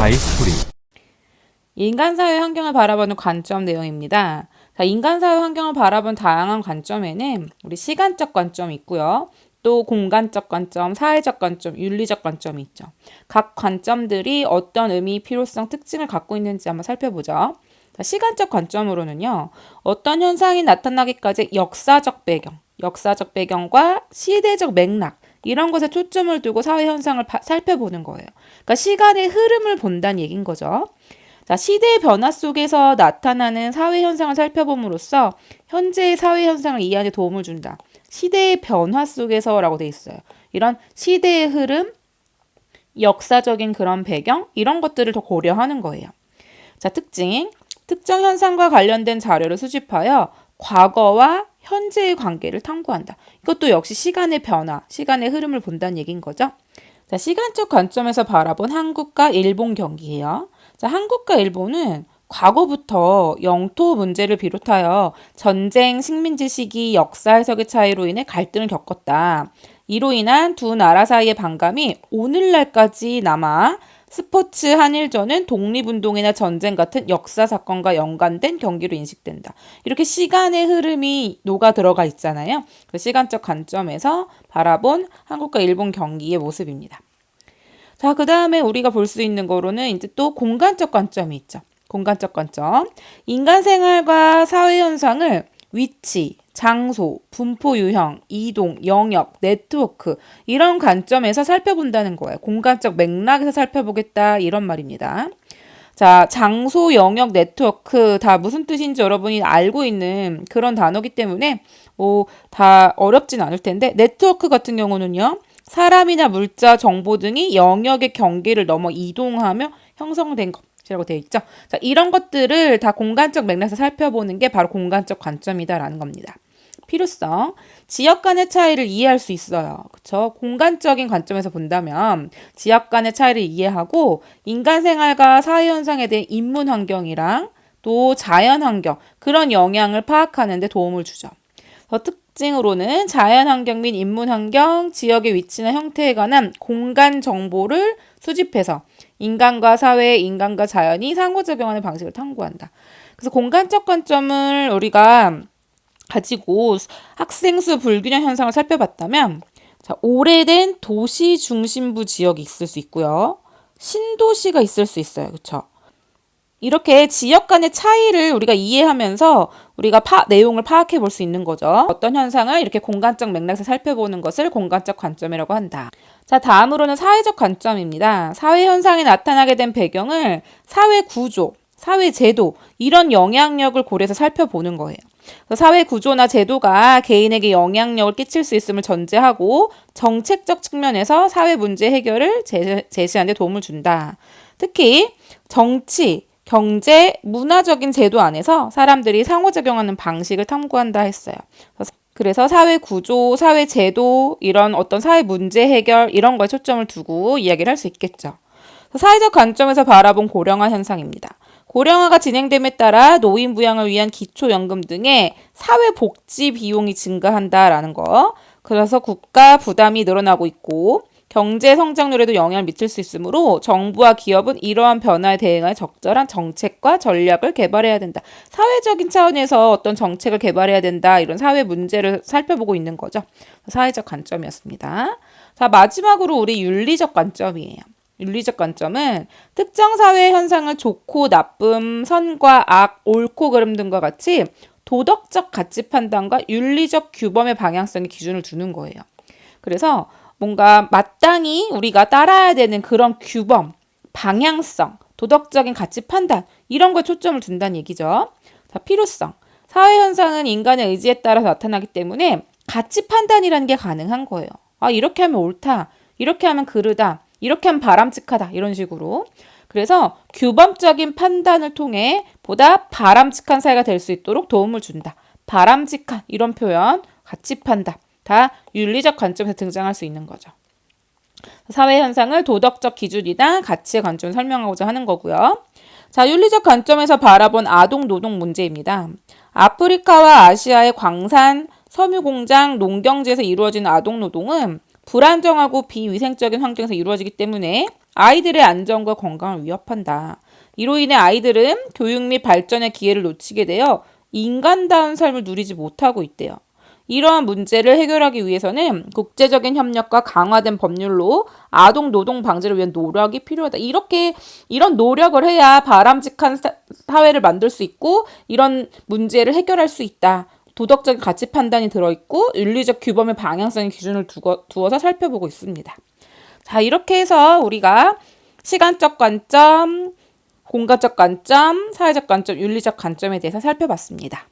다이스토리. 인간 사회 환경을 바라보는 관점 내용입니다. 자, 인간 사회 환경을 바라본 다양한 관점에는 우리 시간적 관점이 있고요. 또 공간적 관점, 사회적 관점, 윤리적 관점이 있죠. 각 관점들이 어떤 의미, 필요성, 특징을 갖고 있는지 한번 살펴보죠. 자, 시간적 관점으로는요. 어떤 현상이 나타나기까지 역사적 배경과 시대적 맥락 이런 것에 초점을 두고 사회 현상을 살펴보는 거예요. 그러니까 시간의 흐름을 본다는 얘기인 거죠. 자, 시대의 변화 속에서 나타나는 사회 현상을 살펴봄으로써 현재의 사회 현상을 이해하는 데 도움을 준다. 시대의 변화 속에서라고 돼 있어요. 이런 시대의 흐름, 역사적인 그런 배경 이런 것들을 더 고려하는 거예요. 자, 특정 현상과 관련된 자료를 수집하여 과거와 현재의 관계를 탐구한다. 이것도 역시 시간의 변화, 시간의 흐름을 본다는 얘기인 거죠. 자, 시간적 관점에서 바라본 한국과 일본 경기예요. 자, 한국과 일본은 과거부터 영토 문제를 비롯하여 전쟁, 식민지 시기, 역사 해석의 차이로 인해 갈등을 겪었다. 이로 인한 두 나라 사이의 반감이 오늘날까지 남아 스포츠 한일전은 독립운동이나 전쟁 같은 역사 사건과 연관된 경기로 인식된다. 이렇게 시간의 흐름이 녹아 들어가 있잖아요. 그 시간적 관점에서 바라본 한국과 일본 경기의 모습입니다. 자, 그 다음에 우리가 볼 수 있는 거로는 이제 또 공간적 관점이 있죠. 공간적 관점. 인간 생활과 사회 현상을 위치, 장소, 분포 유형, 이동, 영역, 네트워크 이런 관점에서 살펴본다는 거예요. 공간적 맥락에서 살펴보겠다 이런 말입니다. 자, 장소, 영역, 네트워크 다 무슨 뜻인지 여러분이 알고 있는 그런 단어기 때문에 다 어렵진 않을 텐데 네트워크 같은 경우는요. 사람이나 물자, 정보 등이 영역의 경계를 넘어 이동하며 형성된 것이라고 되어 있죠. 자, 이런 것들을 다 공간적 맥락에서 살펴보는 게 바로 공간적 관점이다라는 겁니다. 필요성, 지역 간의 차이를 이해할 수 있어요. 그렇죠? 공간적인 관점에서 본다면 지역 간의 차이를 이해하고 인간 생활과 사회 현상에 대한 인문 환경이랑 또 자연 환경 그런 영향을 파악하는 데 도움을 주죠. 특징으로는 자연 환경 및 인문 환경, 지역의 위치나 형태에 관한 공간 정보를 수집해서 인간과 사회, 인간과 자연이 상호작용하는 방식을 탐구한다. 그래서 공간적 관점을 우리가 가지고 학생 수 불균형 현상을 살펴봤다면 자, 오래된 도시 중심부 지역이 있을 수 있고요. 신도시가 있을 수 있어요. 그렇죠? 이렇게 지역 간의 차이를 우리가 이해하면서 우리가 내용을 파악해 볼 수 있는 거죠. 어떤 현상을 이렇게 공간적 맥락에서 살펴보는 것을 공간적 관점이라고 한다. 자, 다음으로는 사회적 관점입니다. 사회 현상이 나타나게 된 배경을 사회 구조, 사회 제도 이런 영향력을 고려해서 살펴보는 거예요. 사회 구조나 제도가 개인에게 영향력을 끼칠 수 있음을 전제하고 정책적 측면에서 사회 문제 해결을 제시하는 데 도움을 준다. 특히 정치, 경제, 문화적인 제도 안에서 사람들이 상호작용하는 방식을 탐구한다 했어요. 그래서 사회 구조, 사회 제도, 이런 어떤 사회 문제 해결 이런 거에 초점을 두고 이야기를 할 수 있겠죠. 사회적 관점에서 바라본 고령화 현상입니다. 고령화가 진행됨에 따라 노인 부양을 위한 기초연금 등의 사회복지 비용이 증가한다라는 거. 그래서 국가 부담이 늘어나고 있고 경제 성장률에도 영향을 미칠 수 있으므로 정부와 기업은 이러한 변화에 대응할 적절한 정책과 전략을 개발해야 된다. 사회적인 차원에서 어떤 정책을 개발해야 된다. 이런 사회 문제를 살펴보고 있는 거죠. 사회적 관점이었습니다. 자, 마지막으로 우리 윤리적 관점이에요. 윤리적 관점은 특정 사회 현상을 좋고 나쁨, 선과 악, 옳고 그름 등과 같이 도덕적 가치 판단과 윤리적 규범의 방향성의 기준을 두는 거예요. 그래서 뭔가 마땅히 우리가 따라야 되는 그런 규범, 방향성, 도덕적인 가치 판단 이런 거에 초점을 둔다는 얘기죠. 자, 필요성. 사회 현상은 인간의 의지에 따라 나타나기 때문에 가치 판단이라는 게 가능한 거예요. 아, 이렇게 하면 옳다. 이렇게 하면 그르다. 이렇게 하면 바람직하다. 이런 식으로. 그래서 규범적인 판단을 통해 보다 바람직한 사회가 될 수 있도록 도움을 준다. 바람직한 이런 표현, 가치 판단. 다 윤리적 관점에서 등장할 수 있는 거죠. 사회 현상을 도덕적 기준이나 가치의 관점으로 설명하고자 하는 거고요. 자, 윤리적 관점에서 바라본 아동 노동 문제입니다. 아프리카와 아시아의 광산, 섬유 공장, 농경지에서 이루어지는 아동 노동은 불안정하고 비위생적인 환경에서 이루어지기 때문에 아이들의 안전과 건강을 위협한다. 이로 인해 아이들은 교육 및 발전의 기회를 놓치게 되어 인간다운 삶을 누리지 못하고 있대요. 이러한 문제를 해결하기 위해서는 국제적인 협력과 강화된 법률로 아동 노동 방지를 위한 노력이 필요하다. 이런 노력을 해야 바람직한 사회를 만들 수 있고 이런 문제를 해결할 수 있다. 도덕적인 가치 판단이 들어있고 윤리적 규범의 방향성의 기준을 두어서 살펴보고 있습니다. 자, 이렇게 해서 우리가 시간적 관점, 공간적 관점, 사회적 관점, 윤리적 관점에 대해서 살펴봤습니다.